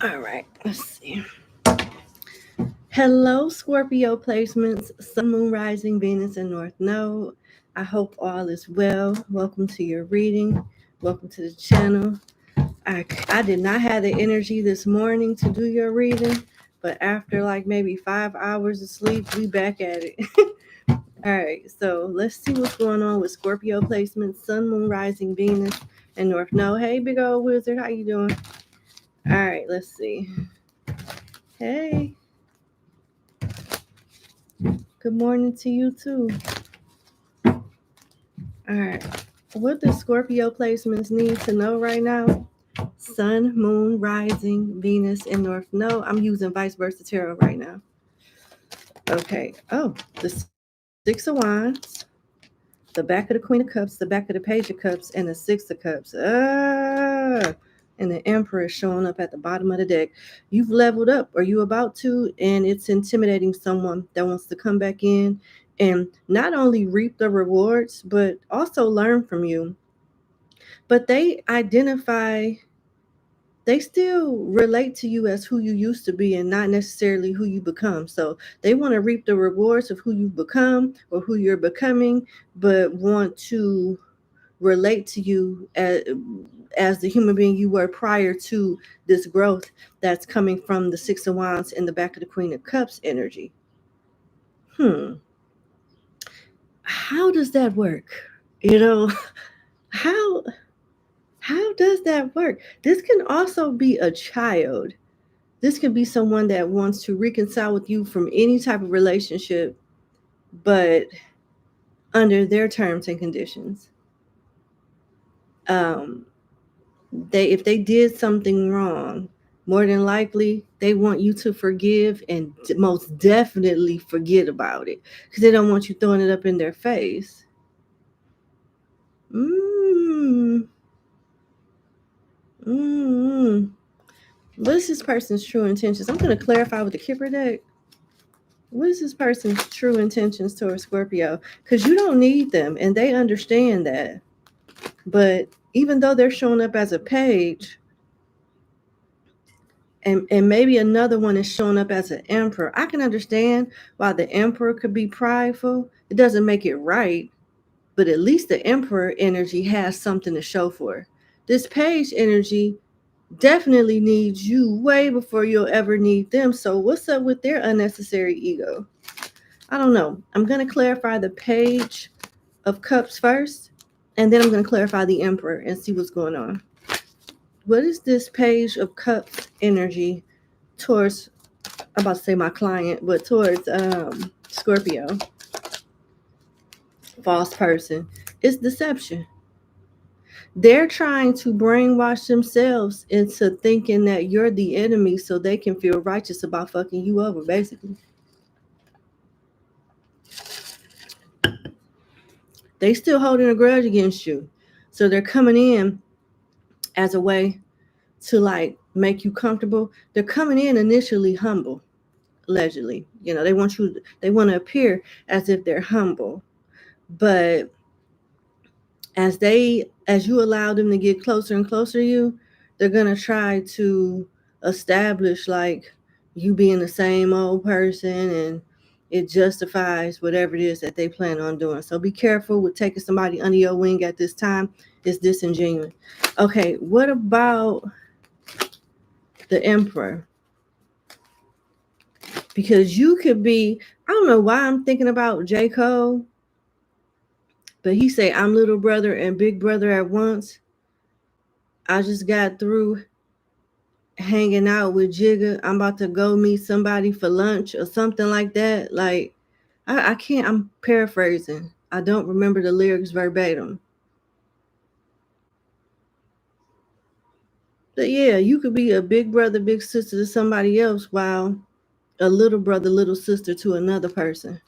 All right, let's see. Hello, Scorpio placements, Sun, Moon, Rising, Venus, and North Node. I hope all is well. Welcome to your reading. Welcome to the channel. I did not have the energy this morning to do your reading, but after like maybe 5 hours of sleep, we back at it. All right, so let's see what's going on with Scorpio placements, Sun, Moon, Rising, Venus, and North Node. Hey, big old wizard, how you doing? All right, let's see. Hey. Good morning to you too. All right. What do Scorpio placements need to know right now? Sun, Moon, Rising, Venus, and North Node. I'm using vice versa tarot right now. Okay. Oh, the Six of Wands, the back of the Queen of Cups, the back of the Page of Cups, and the Six of Cups. And the Emperor is showing up at the bottom of the deck. You've leveled up, or you about to, and it's intimidating someone that wants to come back in and not only reap the rewards, but also learn from you. But they still relate to you as who you used to be and not necessarily who you become. So they want to reap the rewards of who you become or who you're becoming, but want to relate to you as the human being you were prior to this growth that's coming from the Six of Wands in the back of the Queen of Cups energy. How does that work? You know, how does that work? This can also be a child. This could be someone that wants to reconcile with you from any type of relationship, but under their terms and conditions. If they did something wrong, more than likely they want you to forgive and most definitely forget about it because they don't want you throwing it up in their face. What is this person's true intentions? I'm going to clarify with the Kipper deck. What is this person's true intentions towards Scorpio? Because you don't need them, and they understand that. But even though they're showing up as a page, and maybe another one is showing up as an emperor, I can understand why the emperor could be prideful. It doesn't make it right, but at least the emperor energy has something to show for. This page energy definitely needs you way before you'll ever need them. So what's up with their unnecessary ego? I don't know. I'm going to clarify the Page of Cups first, and then I'm going to clarify the Emperor and see what's going on. What is this Page of Cups energy towards, I'm about to say my client, but towards Scorpio? False person. It's deception. They're trying to brainwash themselves into thinking that you're the enemy so they can feel righteous about fucking you over, basically. They still holding a grudge against you. So they're coming in as a way to like make you comfortable. They're coming in initially humble, allegedly. You know, they want to appear as if they're humble. But as you allow them to get closer and closer to you, they're gonna try to establish like you being the same old person, and it justifies whatever it is that they plan on doing. So be careful with taking somebody under your wing at this time. It's disingenuous. Okay, what about the Emperor? Because you could be, I don't know why I'm thinking about J. Cole, but he say, I'm little brother and big brother at once. I just got through hanging out with Jigga. I'm about to go meet somebody for lunch or something like that. Like, I can't, I'm paraphrasing. I don't remember the lyrics verbatim. But yeah, you could be a big brother, big sister to somebody else while a little brother, little sister to another person.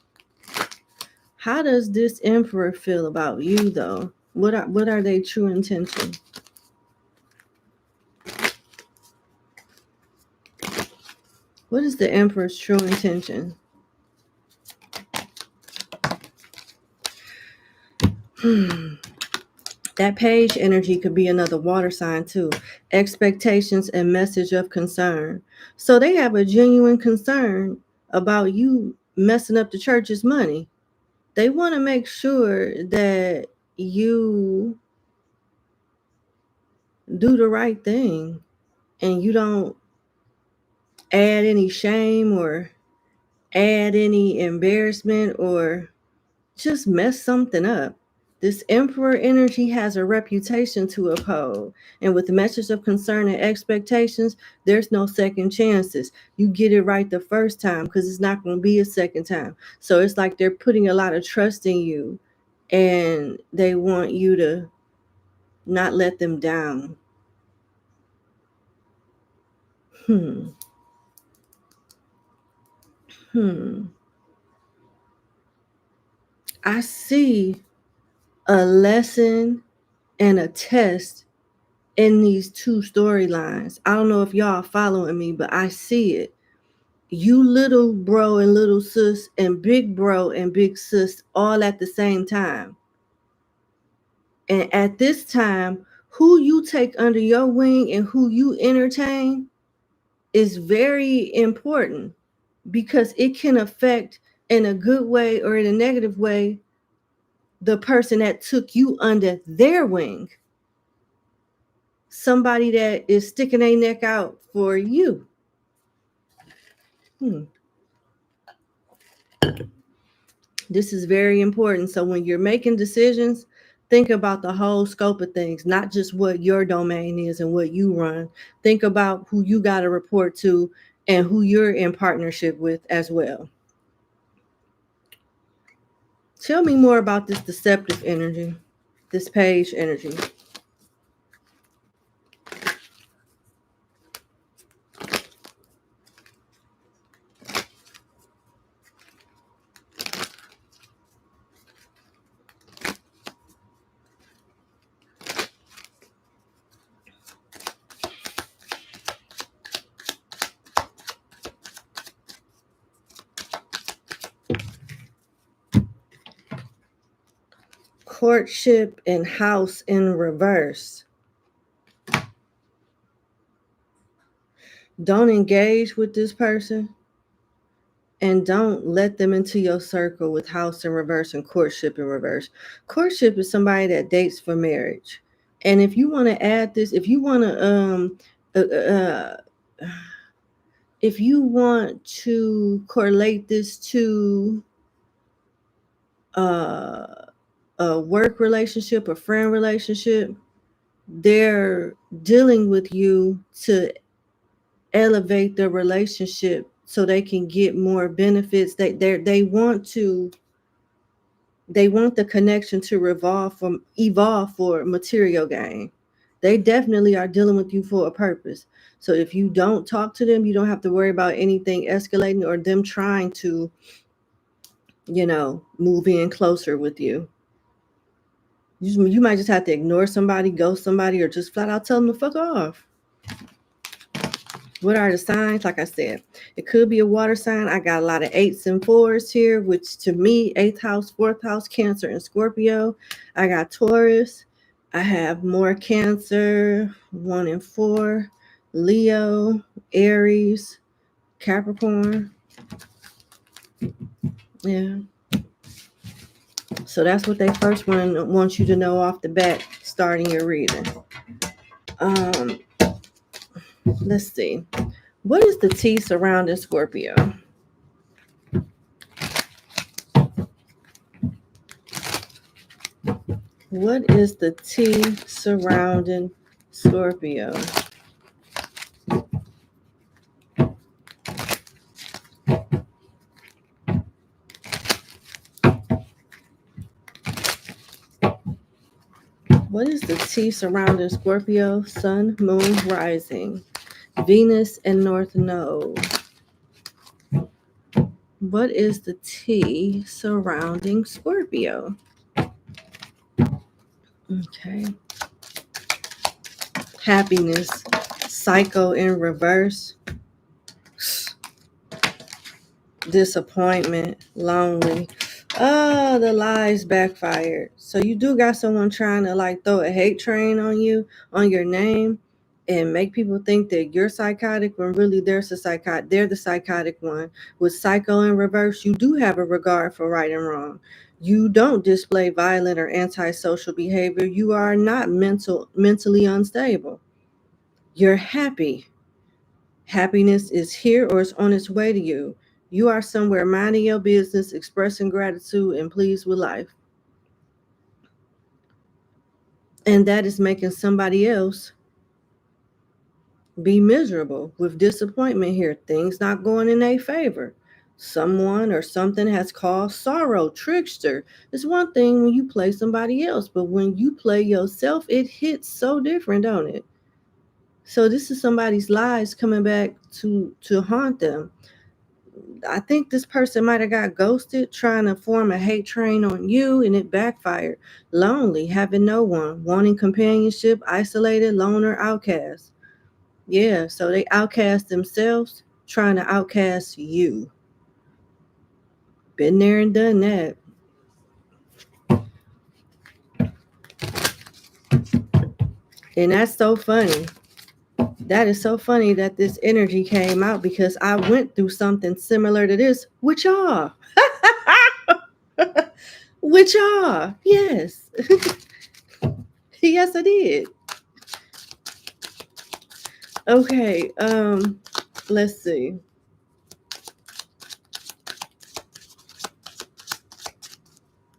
How does this Emperor feel about you, though? What are their true intentions? What is the Emperor's true intention? That page energy could be another water sign too. Expectations and message of concern. So they have a genuine concern about you messing up the church's money. They want to make sure that you do the right thing and you don't add any shame or add any embarrassment or just mess something up. This Emperor energy has a reputation to uphold. And with the message of concern and expectations, there's no second chances. You get it right the first time because it's not going to be a second time. So it's like they're putting a lot of trust in you and they want you to not let them down. I see a lesson and a test in these two storylines. I don't know if y'all are following me, but I see it. You little bro and little sis and big bro and big sis all at the same time. And at this time, who you take under your wing and who you entertain is very important because it can affect in a good way or in a negative way the person that took you under their wing. Somebody that is sticking their neck out for you. This is very important. So when you're making decisions, think about the whole scope of things, not just what your domain is and what you run. Think about who you got to report to and who you're in partnership with as well. Tell me more about this deceptive energy, this page energy. Courtship and house in reverse. Don't engage with this person and don't let them into your circle with house in reverse and courtship in reverse. Courtship is somebody that dates for marriage. And if you want to add this, if you want to correlate this to a work relationship, a friend relationship, they're dealing with you to elevate the relationship so they can get more benefits. They want the connection to evolve for material gain. They definitely are dealing with you for a purpose. So if you don't talk to them, you don't have to worry about anything escalating or them trying to, move in closer with you. You might just have to ignore somebody, ghost somebody, or just flat out tell them to fuck off. What are the signs? Like I said, it could be a water sign. I got a lot of 8s and 4s here, which to me, 8th house, 4th house, Cancer, and Scorpio. I got Taurus. I have more Cancer, 1 and 4, Leo, Aries, Capricorn. Yeah. So that's what they first want you to know off the bat, starting your reading. Let's see. What is the T surrounding Scorpio? What is the T surrounding Scorpio? What is the T surrounding Scorpio? Sun, Moon, Rising, Venus, and North Node. What is the T surrounding Scorpio? Okay. Happiness, Psycho in reverse. Disappointment, lonely. Oh, the lies backfired. So you do got someone trying to like throw a hate train on you, on your name, and make people think that you're psychotic when really they're the psychotic one. With psycho in reverse, you do have a regard for right and wrong. You don't display violent or antisocial behavior. You are not mentally unstable. You're happy. Happiness is here or it's on its way to you. You are somewhere minding your business, expressing gratitude and pleased with life. And that is making somebody else be miserable with disappointment here. Things not going in their favor. Someone or something has caused sorrow, trickster. It's one thing when you play somebody else, but when you play yourself, it hits so different, don't it? So this is somebody's lies coming back to haunt them. I think this person might have got ghosted trying to form a hate train on you and it backfired. Lonely, having no one, wanting companionship, isolated, loner, outcast. Yeah, so they outcast themselves trying to outcast you. Been there and done that. And that's so funny. That is so funny that this energy came out because I went through something similar to this with y'all. With y'all. Yes. Yes, I did. Okay, let's see.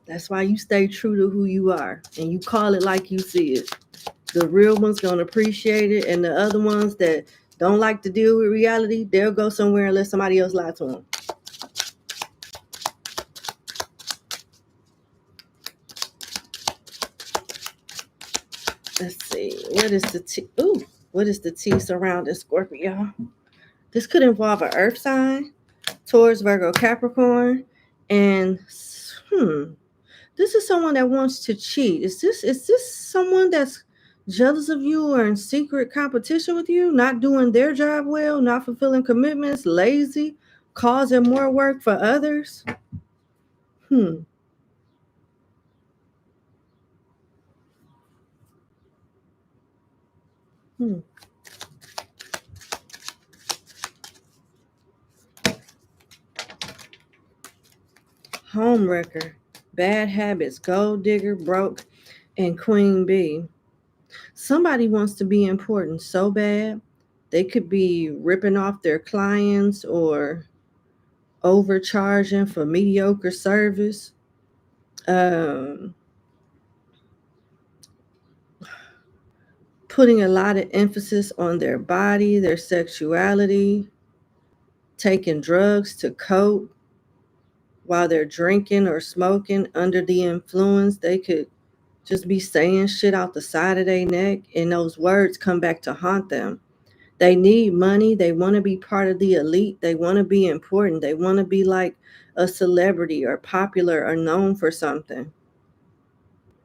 That's why you stay true to who you are and you call it like you see it. The real ones gonna appreciate it, and the other ones that don't like to deal with reality, they'll go somewhere and let somebody else lie to them. Let's see. What is the T? Ooh, what is the T surrounding Scorpio? This could involve an Earth sign, Taurus, Virgo, Capricorn, and this is someone that wants to cheat. Is this someone that's jealous of you or in secret competition with you, not doing their job well, not fulfilling commitments, lazy, causing more work for others? Hmm. Hmm. Homewrecker, bad habits, gold digger, broke, and queen bee. Somebody wants to be important so bad. They could be ripping off their clients or overcharging for mediocre service. Um, Putting a lot of emphasis on their body, their sexuality, taking drugs to cope while they're drinking or smoking under the influence. They could just be saying shit out the side of their neck, and those words come back to haunt them. They need money. They want to be part of the elite. They want to be important. They want to be like a celebrity or popular or known for something.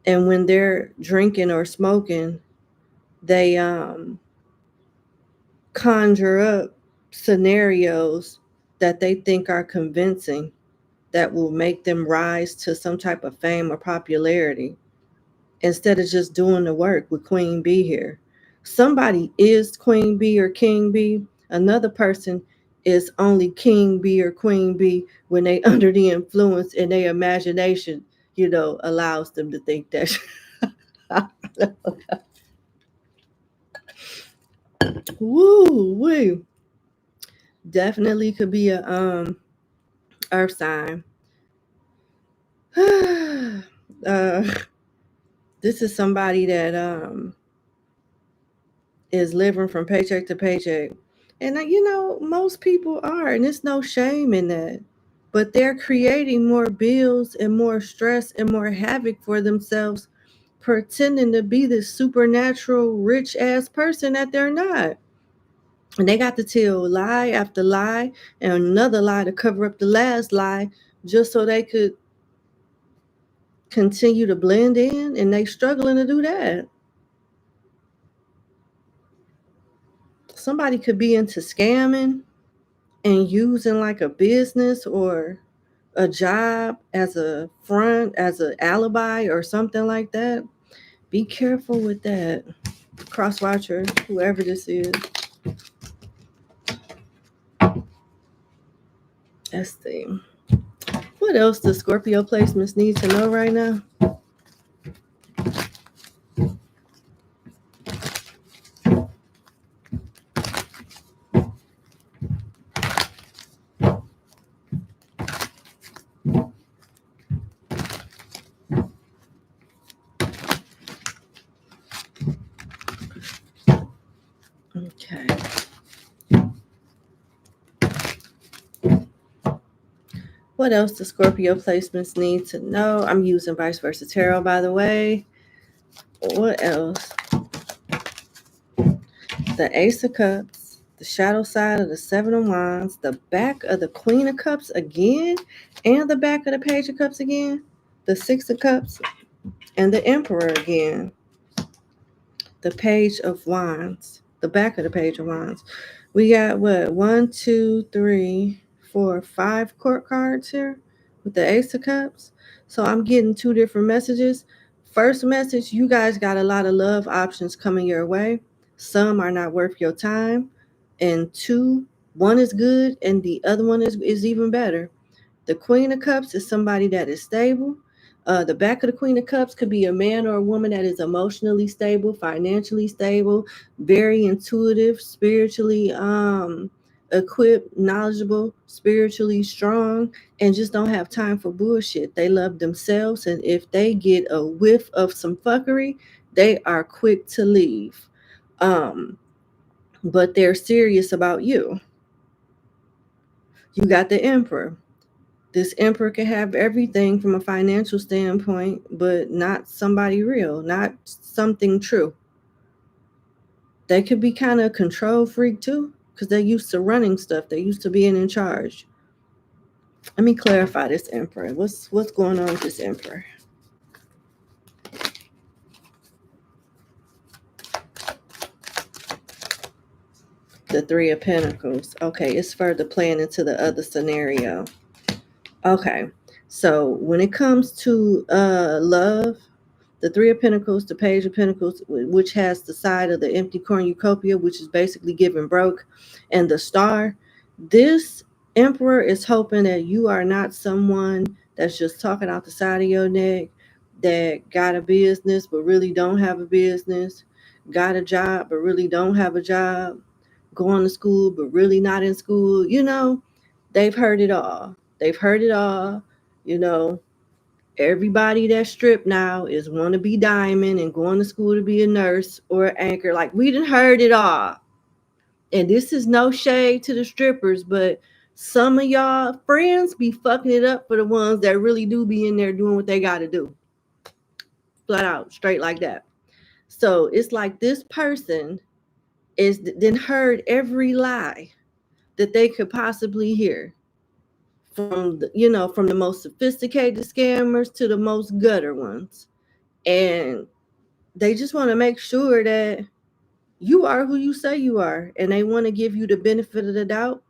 And when they're drinking or smoking, they conjure up scenarios that they think are convincing that will make them rise to some type of fame or popularity instead of just doing the work with Queen Bee here. Somebody is Queen Bee or King Bee. Another person is only King Bee or Queen Bee when they under the influence and their imagination, allows them to think that. Woo woo. Definitely could be a earth sign. uh, this is somebody that is living from paycheck to paycheck. And most people are, and there's no shame in that. But they're creating more bills and more stress and more havoc for themselves, pretending to be this supernatural rich ass person that they're not. And they got to tell lie after lie and another lie to cover up the last lie just so they could continue to blend in, and they struggling to do that. Somebody could be into scamming and using like a business or a job as a front, as an alibi or something like that. Be careful with that. Cross watcher, whoever this is. Let's see. What else does Scorpio placements need to know right now? Okay. What else do Scorpio placements need to know? I'm using vice versa tarot, by the way. What else? The Ace of Cups, the shadow side of the Seven of Wands, the back of the Queen of Cups again, and the back of the Page of Cups again, the Six of Cups, and the Emperor again. The Page of Wands, the back of the Page of Wands. We got what? 1, 2, 3, 4, 5 court cards here with the Ace of Cups. So I'm getting 2 different messages. First message, you guys got a lot of love options coming your way. Some are not worth your time. And 2, one is good and the other one is even better. The Queen of Cups is somebody that is stable. The back of the Queen of Cups could be a man or a woman that is emotionally stable, financially stable, very intuitive, spiritually equipped, knowledgeable, spiritually strong, and just don't have time for bullshit. They love themselves, and if they get a whiff of some fuckery, they are quick to leave. But they're serious about you. You got the Emperor. This emperor can have everything from a financial standpoint, but not somebody real, not something true. They could be kind of a control freak too, because they're used to running stuff. They're used to being in charge. Let me clarify this emperor. What's going on with this emperor? The Three of Pentacles. Okay, it's further playing into the other scenario. Okay, so when it comes to love, the Three of Pentacles, the Page of Pentacles, which has the side of the empty cornucopia, which is basically giving broke, and the Star, this Emperor is hoping that you are not someone that's just talking out the side of your neck, that got a business but really don't have a business, got a job but really don't have a job, going to school but really not in school. You know, they've heard it all. They've heard it all, you know. Everybody that's stripped now is want to be diamond and going to school to be a nurse or an anchor. Like, we done heard it all. And this is no shade to the strippers, but some of y'all friends be fucking it up for the ones that really do be in there doing what they got to do. Flat out, straight like that. So it's like this person is then heard every lie that they could possibly hear, from the, you know, from the most sophisticated scammers to the most gutter ones. And they just want to make sure that you are who you say you are, and they want to give you the benefit of the doubt.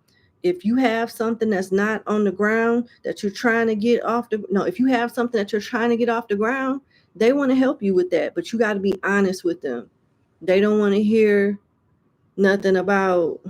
If you have something that's not on the ground that you're trying to get off the if you have something that you're trying to get off the ground, they want to help you with that, but you got to be honest with them. They don't want to hear nothing about,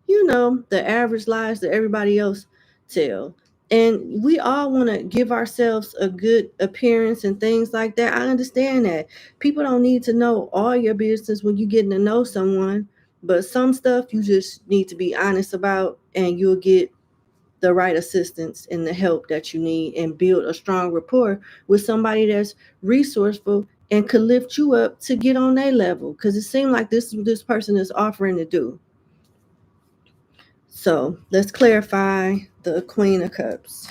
you know, the average lies that everybody else tell. And we all want to give ourselves a good appearance and things like that. I understand that. People don't need to know all your business when you're getting to know someone, but some stuff you just need to be honest about, and you'll get the right assistance and the help that you need, and build a strong rapport with somebody that's resourceful and could lift you up to get on their level, because it seems like this is what this person is offering to do. So let's clarify the Queen of Cups.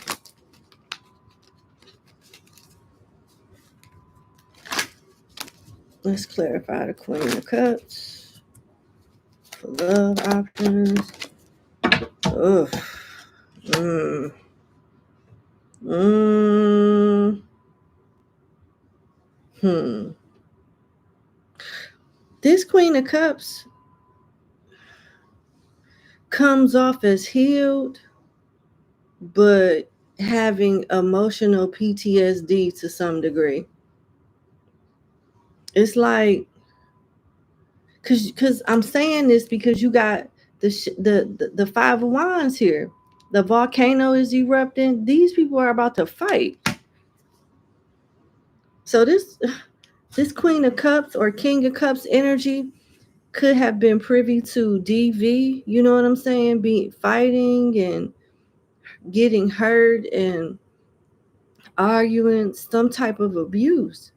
Let's clarify the Queen of Cups for love options. Ugh. This Queen of Cups comes off as healed, but having emotional PTSD to some degree. It's like, because I'm saying this because you got the Five of Wands here. The volcano is erupting. These people are about to fight. So this Queen of Cups or King of Cups energy could have been privy to DV, you know what I'm saying? Be fighting and getting hurt and arguing, some type of abuse.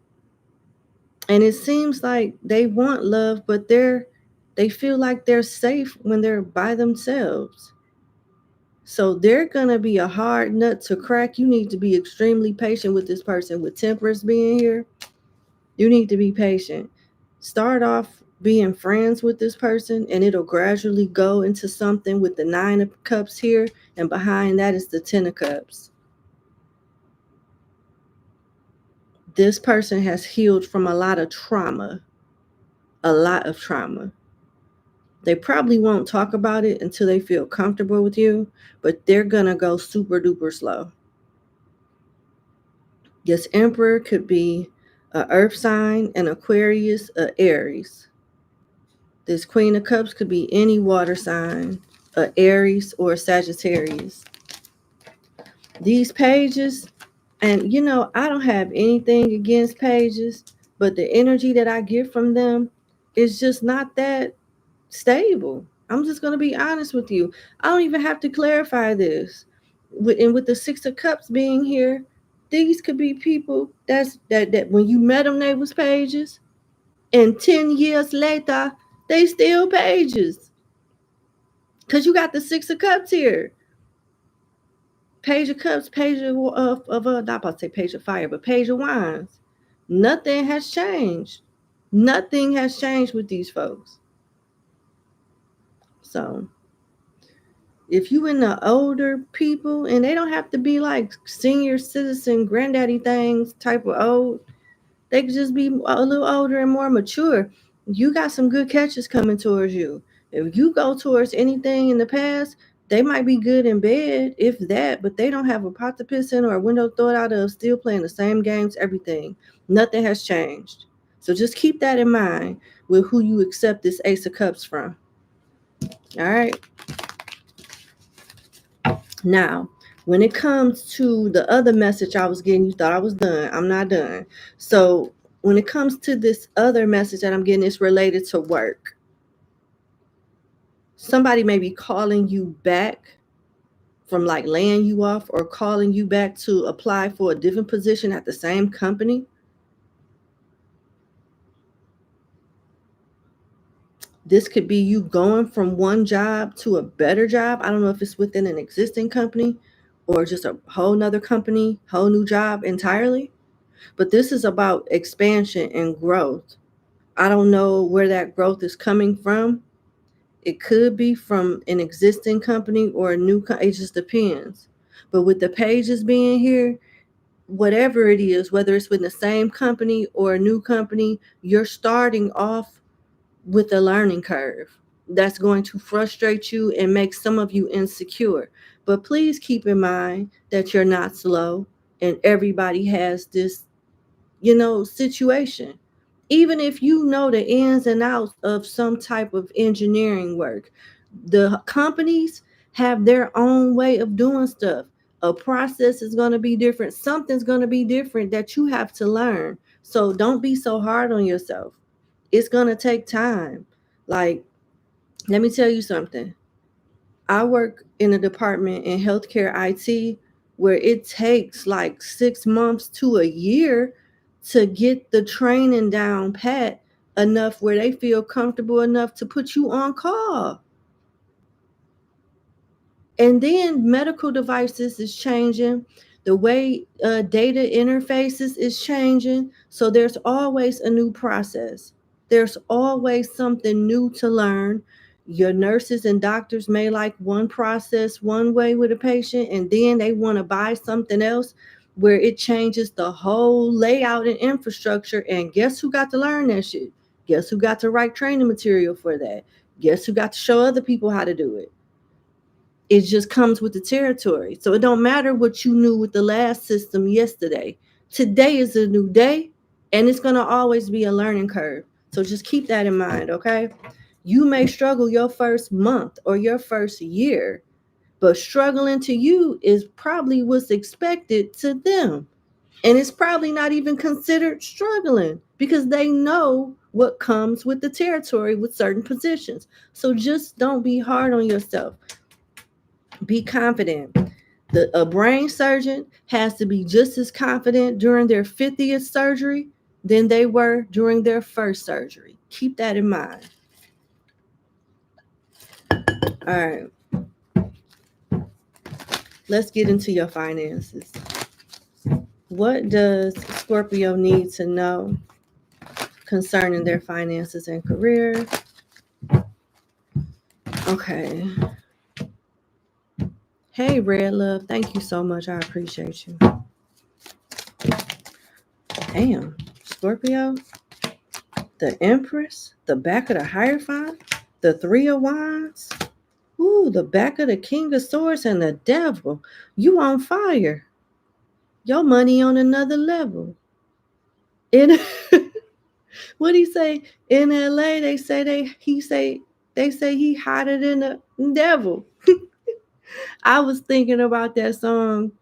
And it seems like they want love, but they feel like they're safe when they're by themselves. So they're gonna be a hard nut to crack. You need to be extremely patient with this person. With Temperance being here, you need to be patient. Start off being friends with this person, and it'll gradually go into something with the Nine of Cups here, and behind that is the Ten of Cups. This person has healed from a lot of trauma. A lot of trauma. They probably won't talk about it until they feel comfortable with you, but they're gonna go super duper slow. This Emperor could be an earth sign, an Aquarius, an Aries. This Queen of Cups could be any water sign, an Aries or a Sagittarius. These pages, and you know, I don't have anything against pages, but the energy that I get from them is just not that stable. I'm just going to be honest with you. I don't even have to clarify this. And with the Six of Cups being here, these could be people that when you met them, they was pages, and 10 years later, they still pages. Because you got the Six of Cups here. Page of Cups, Page of not about to say Page of Fire, but Page of Wands. Nothing has changed. Nothing has changed with these folks. So if you in the older people, and they don't have to be like senior citizen granddaddy things type of old, they could just be a little older and more mature. You got some good catches coming towards you. If you go towards anything in the past, they might be good in bed, if that, but they don't have a pot to piss in or a window thrown out of, still playing the same games, everything. Nothing has changed. So just keep that in mind with who you accept this Ace of Cups from. All right. Now, when it comes to the other message I was getting, you thought I was done. I'm not done. So when it comes to this other message that I'm getting, it's related to work. Somebody may be calling you back from like laying you off, or calling you back to apply for a different position at the same company. This could be you going from one job to a better job. I don't know if it's within an existing company or just a whole nother company, whole new job entirely. But this is about expansion and growth. I don't know where that growth is coming from. It could be from an existing company or a new company. It just depends. But with the pages being here, whatever it is, whether it's with the same company or a new company, you're starting off with a learning curve that's going to frustrate you and make some of you insecure. But please keep in mind that you're not slow, and everybody has this, situation. Even if you know the ins and outs of some type of engineering work, the companies have their own way of doing stuff. A process is going to be different. Something's going to be different that you have to learn. So don't be so hard on yourself. It's going to take time. Like, let me tell you something. I work in a department in healthcare IT where it takes like 6 months to a year to get the training down pat enough where they feel comfortable enough to put you on call. And then medical devices is changing. The way data interfaces is changing. So there's always a new process. There's always something new to learn. Your nurses and doctors may like one process one way with a patient, and then they want to buy something else where it changes the whole layout and infrastructure. And guess who got to learn that shit? Guess who got to write training material for that? Guess who got to show other people how to do it? It just comes with the territory. So it don't matter what you knew with the last system yesterday. Today is a new day, and it's going to always be a learning curve. So just keep that in mind, okay? You may struggle your first month or your first year, but struggling to you is probably what's expected to them. And it's probably not even considered struggling because they know what comes with the territory with certain positions. So just don't be hard on yourself. Be confident. A brain surgeon has to be just as confident during their 50th surgery than they were during their first surgery. Keep that in mind. All right. Let's get into your finances. What does Scorpio need to know concerning their finances and career? Okay. Hey, Red Love. Thank you so much. I appreciate you. Damn. Scorpio. The Empress. The back of the Hierophant. The Three of Wands. Ooh, the back of the King of Swords and the Devil. You on fire. Your money on another level. What do you say? In LA, they say he hotter than the devil. I was thinking about that song,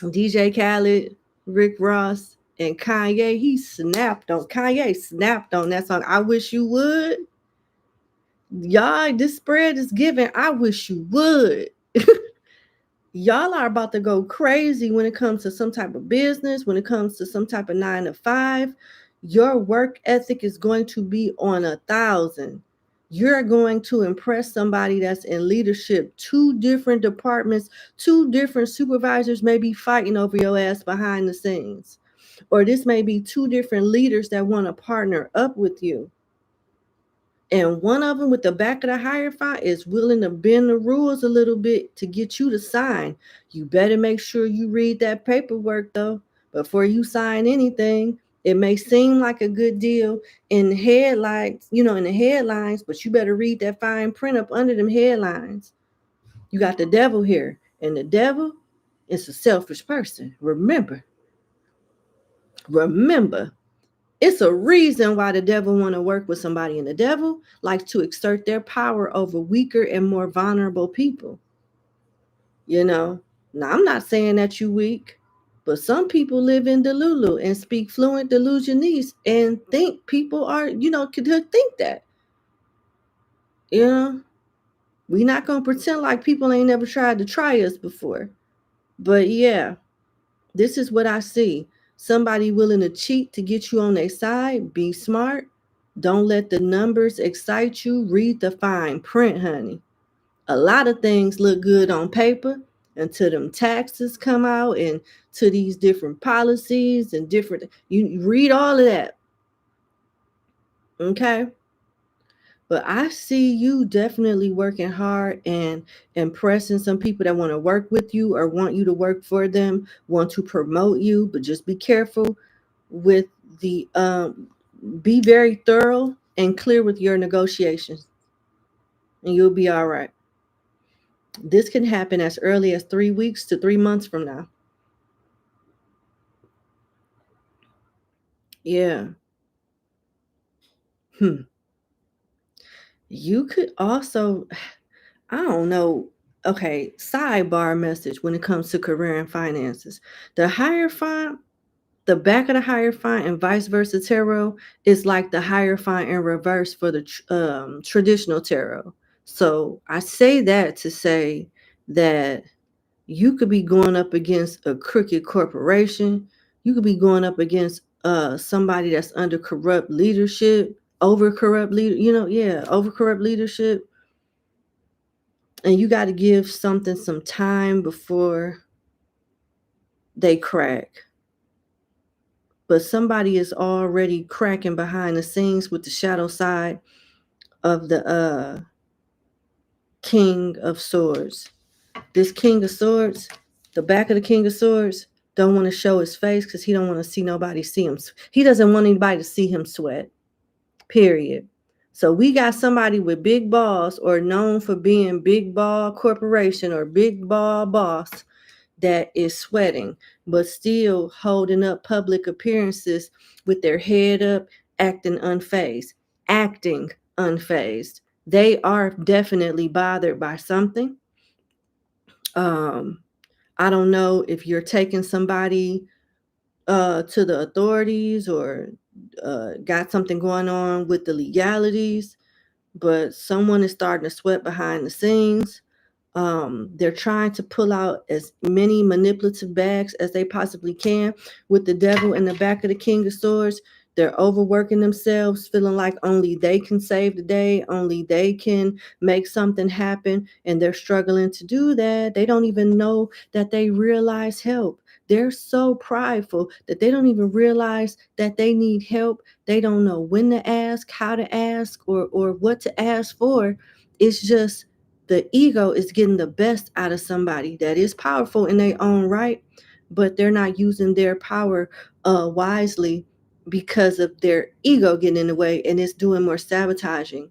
DJ Khaled, Rick Ross, and Kanye. Kanye snapped on that song. I wish you would. Y'all, this spread is giving. I wish you would. Y'all are about to go crazy when it comes to some type of business, when it comes to some type of 9 to 5. Your work ethic is going to be on 1,000. You're going to impress somebody that's in leadership. 2 different departments, 2 different supervisors may be fighting over your ass behind the scenes. Or this may be 2 different leaders that want to partner up with you. And one of them with the back of the Hierophant is willing to bend the rules a little bit to get you to sign. You better make sure you read that paperwork, though, before you sign anything. It may seem like a good deal in the headlines, but you better read that fine print up under them headlines. You got the devil here, and the devil is a selfish person. Remember. It's a reason why the devil want to work with somebody, and the devil likes to exert their power over weaker and more vulnerable people. Now I'm not saying that you weak, but some people live in Delulu and speak fluent Delusionese and think people are, could think that. We not going to pretend like people ain't never tried to try us before. But yeah, this is what I see. Somebody willing to cheat to get you on their side. Be smart. Don't let the numbers excite you. Read the fine print, honey. A lot of things look good on paper until them taxes come out and to these different policies and different. You read all of that. Okay? But I see you definitely working hard and impressing some people that want to work with you or want you to work for them, want to promote you, but just be careful with the be very thorough and clear with your negotiations, and you'll be all right. This can happen as early as 3 weeks to 3 months from now. Yeah. You could also, I don't know. Okay, sidebar message when it comes to career and finances. The Hierophant, the back of the Hierophant and vice versa tarot is like the Hierophant in reverse for the traditional tarot. So I say that to say that you could be going up against a crooked corporation. You could be going up against somebody that's under corrupt leadership, over corrupt leadership. And you got to give something some time before they crack. But somebody is already cracking behind the scenes with the shadow side of the King of Swords. This King of Swords, the back of the King of Swords, don't want to show his face because he don't want to see nobody see him. He doesn't want anybody to see him sweat, period. So we got somebody with big balls or known for being big ball corporation or big ball boss that is sweating, but still holding up public appearances with their head up, acting unfazed. Acting unfazed. They are definitely bothered by something. I don't know if you're taking somebody to the authorities or got something going on with the legalities, but someone is starting to sweat behind the scenes. They're trying to pull out as many manipulative bags as they possibly can with the devil in the back of the King of Swords. They're overworking themselves, feeling like only they can save the day, only they can make something happen, and they're struggling to do that. They don't even know that they realize help. They're so prideful that they don't even realize that they need help. They don't know when to ask, how to ask, or what to ask for. It's just the ego is getting the best out of somebody that is powerful in their own right, but they're not using their power wisely because of their ego getting in the way, and it's doing more sabotaging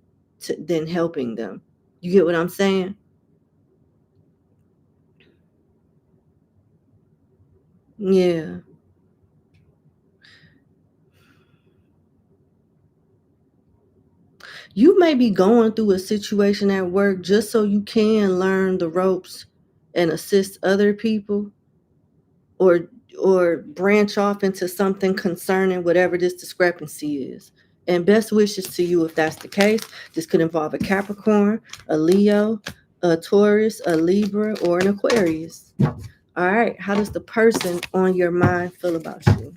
than helping them. You get what I'm saying? Yeah. You may be going through a situation at work just so you can learn the ropes and assist other people, or branch off into something concerning whatever this discrepancy is. And best wishes to you if that's the case. This could involve a Capricorn, a Leo, a Taurus, a Libra, or an Aquarius. All right, how does the person on your mind feel about you?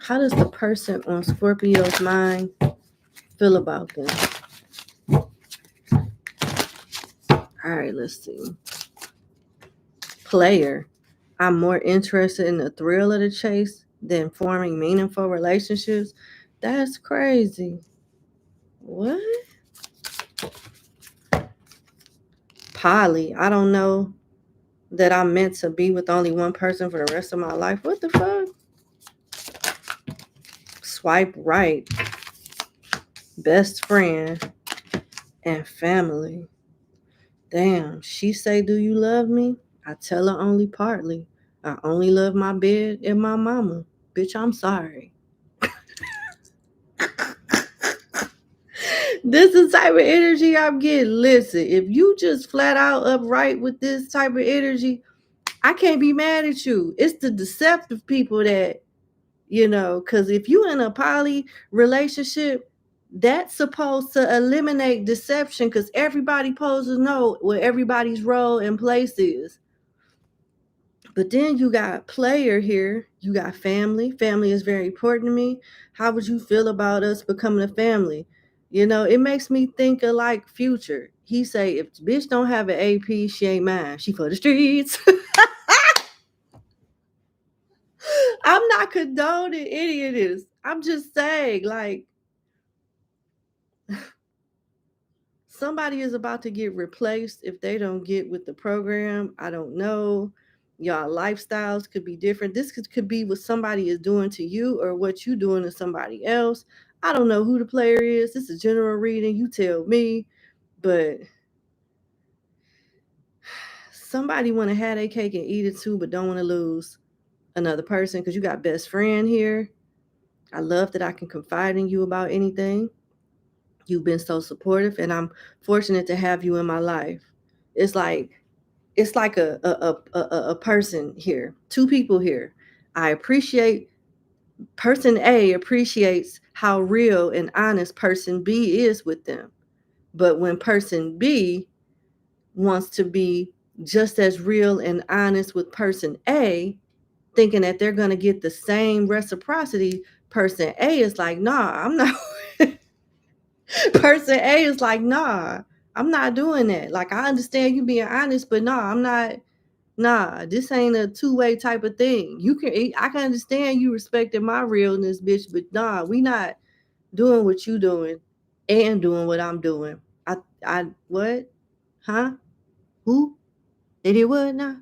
How does the person on Scorpio's mind feel about them? All right, let's see. Player. I'm more interested in the thrill of the chase than forming meaningful relationships. That's crazy. What? Poly. I don't know that I'm meant to be with only one person for the rest of my life. What the fuck? Swipe right. Best friend and family. Damn. She say, "Do you love me?" I tell her only partly. I only love my bed and my mama. Bitch, I'm sorry. This is the type of energy I'm getting. Listen, if you just flat out upright with this type of energy, I can't be mad at you. It's the deceptive people that, because if you in a poly relationship, that's supposed to eliminate deception because everybody supposed to know what everybody's role and place is. But then you got player here. You got family. Family is very important to me. How would you feel about us becoming a family? It makes me think of like Future. He say, if the bitch don't have an AP, she ain't mine. She for the streets. I'm not condoning any of this. I'm just saying, like, somebody is about to get replaced if they don't get with the program. I don't know. Y'all lifestyles could be different. This could be what somebody is doing to you or what you doing to somebody else. I don't know who the player is. This is a general reading. You tell me. But somebody want to have their cake and eat it too, but don't want to lose another person because you got best friend here. I love that I can confide in you about anything. You've been so supportive, and I'm fortunate to have you in my life. It's like a person here, two people here. I appreciate person A appreciates how real and honest person B is with them. But when person B wants to be just as real and honest with person A, thinking that they're going to get the same reciprocity, person A is like, nah, I'm not. Person A is like, nah, I'm not doing that. Like, I understand you being honest, but nah, I'm not. Nah, this ain't a two-way type of thing. I can understand you respecting my realness, bitch, but nah, we not doing what you doing and doing what I'm doing. What? Huh? Who? They did what now?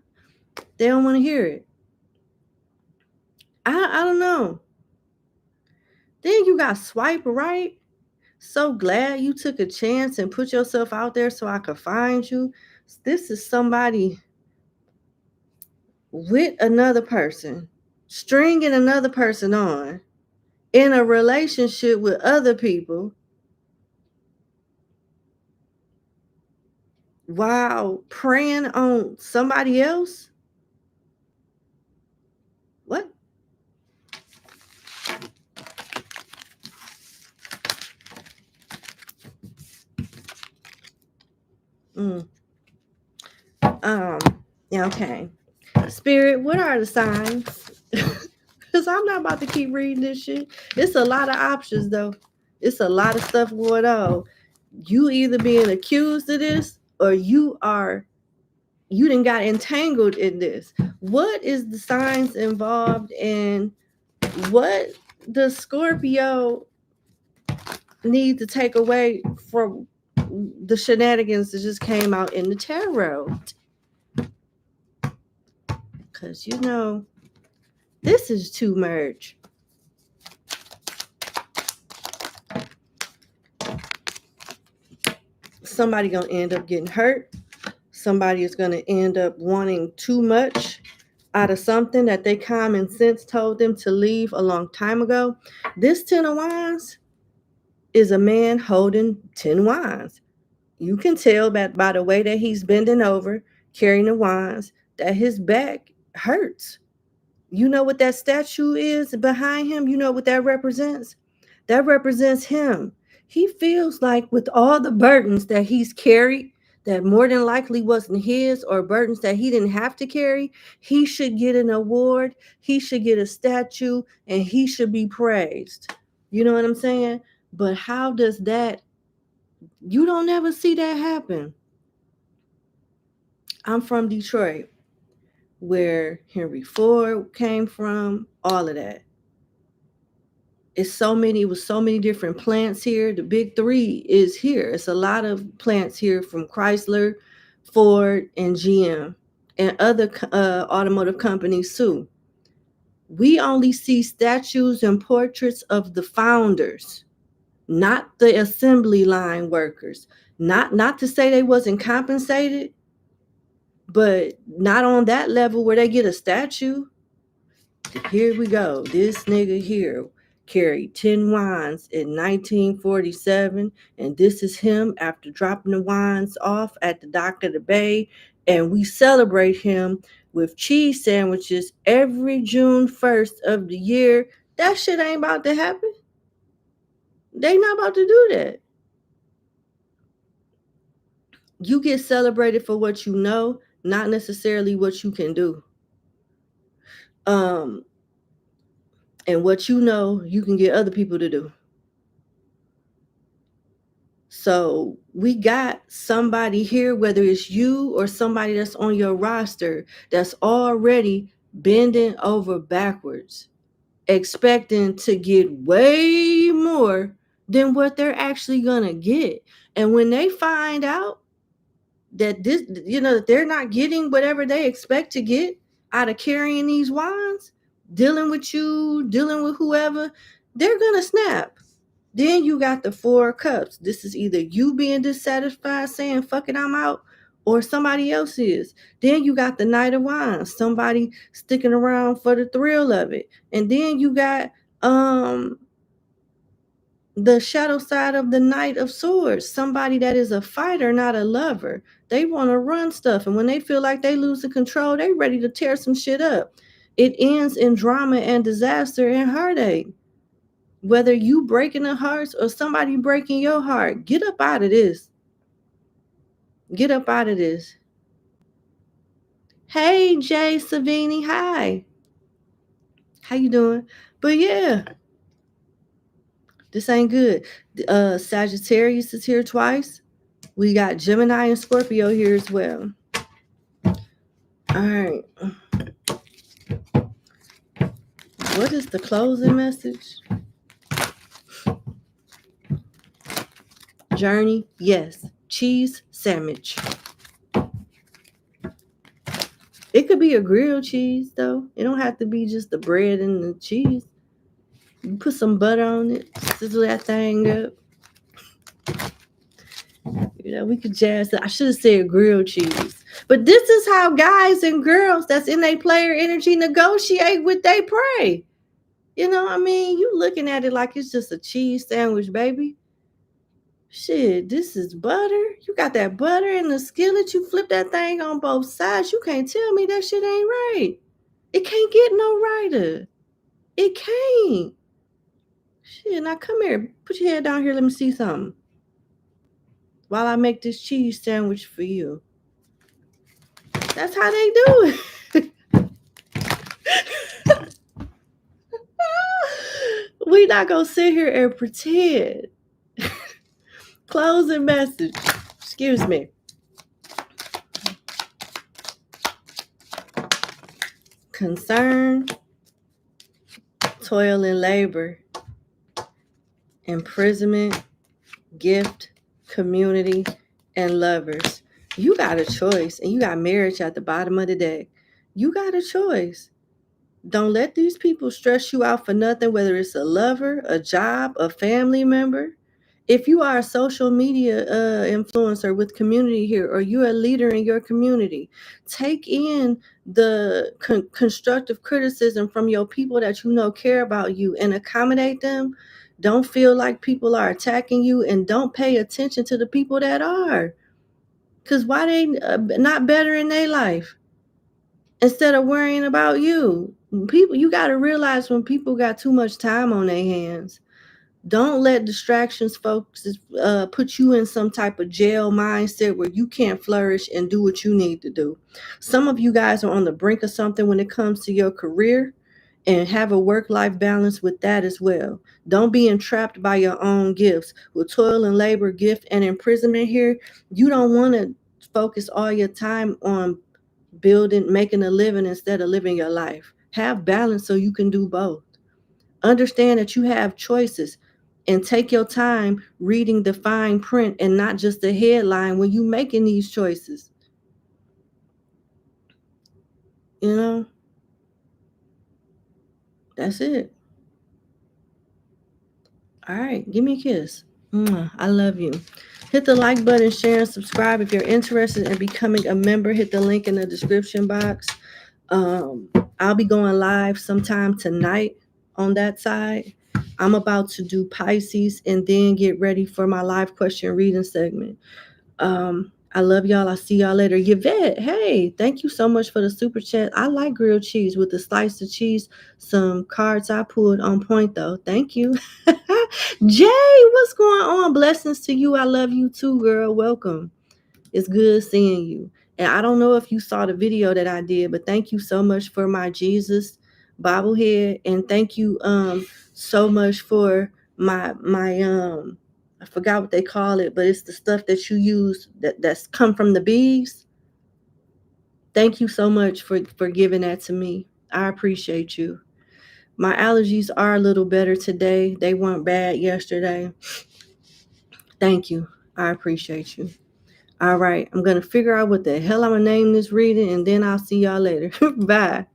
They don't want to hear it. I don't know. Then you got swipe right. So glad you took a chance and put yourself out there so I could find you. This is somebody with another person, stringing another person on, in a relationship with other people, while preying on somebody else. What? Yeah, okay. Spirit, what are the signs? Because I'm not about to keep reading this shit. It's a lot of options, though. It's a lot of stuff going on. You either being accused of this, or you done got entangled in this. What is the signs involved, and what does Scorpio need to take away from the shenanigans that just came out in the tarot? Because, this is too much. Somebody gonna end up getting hurt. Somebody is gonna end up wanting too much out of something that they common sense told them to leave a long time ago. This 10 of Wands is a man holding 10 wands. You can tell by the way that he's bending over, carrying the wands, that his back hurts. You know what that statue is behind him? You know what that represents? That represents him. He feels like with all the burdens that he's carried, that more than likely wasn't his, or burdens that he didn't have to carry, he should get an award, he should get a statue, and he should be praised. You know what I'm saying? But how does that, you don't ever see that happen. I'm from Detroit, where Henry Ford came from, all of that. It was so many different plants here. The big three is here. It's a lot of plants here from Chrysler, Ford, and GM, and other automotive companies too. We only see statues and portraits of the founders, not the assembly line workers. Not to say they wasn't compensated, but not on that level where they get a statue. Here we go. This nigga here carried 10 wands in 1947, and this is him after dropping the wands off at the dock of the bay, and we celebrate him with cheese sandwiches every June 1st of the year. That shit ain't about to happen. They not about to do that. You get celebrated for what you know, not necessarily what you can do. And what you know, you can get other people to do. So we got somebody here, whether it's you or somebody that's on your roster, that's already bending over backwards, expecting to get way more than what they're actually gonna get. And when they find out that this, that they're not getting whatever they expect to get out of carrying these wands, dealing with you, dealing with whoever, they're gonna snap. Then you got the 4 of Cups. This is either you being dissatisfied, saying, fuck it, I'm out, or somebody else is. Then you got the Knight of Wands, somebody sticking around for the thrill of it. And then you got the shadow side of the Knight of Swords, somebody that is a fighter, not a lover. They want to run stuff, and when they feel like they losing control, they ready to tear some shit up. It ends in drama and disaster and heartache. Whether you breaking the hearts or somebody breaking your heart, get up out of this. Get up out of this. Hey, Jay Savini, hi. How you doing? But yeah, this ain't good. Sagittarius is here twice. We got Gemini and Scorpio here as well. All right. What is the closing message? Journey, yes. Cheese sandwich. It could be be a grilled cheese, though. It don't have to be just the bread and the cheese. You put some butter on it, sizzle that thing up. You know, we could jazz it. I should have said grilled cheese. But this is how guys and girls that's in their player energy negotiate with their prey. You know what I mean? You looking at it like it's just a cheese sandwich, baby. Shit, this is butter. You got that butter in the skillet. You flip that thing on both sides. You can't tell me that shit ain't right. It can't get no righter. It can't. Shit, now come here. Put your head down here. Let me see something. While I make this cheese sandwich for you. That's how they do it. We not gonna sit here and pretend. Closing message. Excuse me. Concern, toil and labor, imprisonment, gift, community, and lovers. You got a choice, and you got marriage at the bottom of the deck. You got a choice. Don't let these people stress you out for nothing, whether it's a lover, a job, a family member. If you are a social media influencer with community here, or you're a leader in your community, take in the constructive criticism from your people that you know care about you and accommodate them. Don't feel like people are attacking you, and don't pay attention to the people that are. Because why they not better in their life? Instead of worrying about you. People, you got to realize when people got too much time on their hands. Don't let distractions, folks, put you in some type of jail mindset where you can't flourish and do what you need to do. Some of you guys are on the brink of something when it comes to your career, and have a work-life balance with that as well. Don't be entrapped by your own gifts. With toil and labor, gift, and imprisonment here, you don't want to focus all your time on building, making a living instead of living your life. Have balance so you can do both. Understand that you have choices, and take your time reading the fine print and not just the headline when you making these choices. You know, that's it. All right, give me a kiss. I love you. Hit the like button, share, and subscribe. If you're interested in becoming a member, hit the link in the description box. I'll be going live sometime tonight on that side. I'm about to do Pisces and then get ready for my live question reading segment. I love y'all. I'll see y'all later. Yvette, hey, thank you so much for the super chat. I like grilled cheese with the slice of cheese. Some cards I pulled on point, though. Thank you. Jay, what's going on? Blessings to you. I love you too, girl. Welcome. It's good seeing you. And I don't know if you saw the video that I did, but thank you so much for my Jesus bobblehead. And thank you so much for my I forgot what they call it, but it's the stuff that you use that's come from the bees. Thank you so much for giving that to me. I appreciate you. My allergies are a little better today. They weren't bad yesterday. Thank you. I appreciate you. All right. I'm going to figure out what the hell I'm going to name this reading, and then I'll see y'all later. Bye.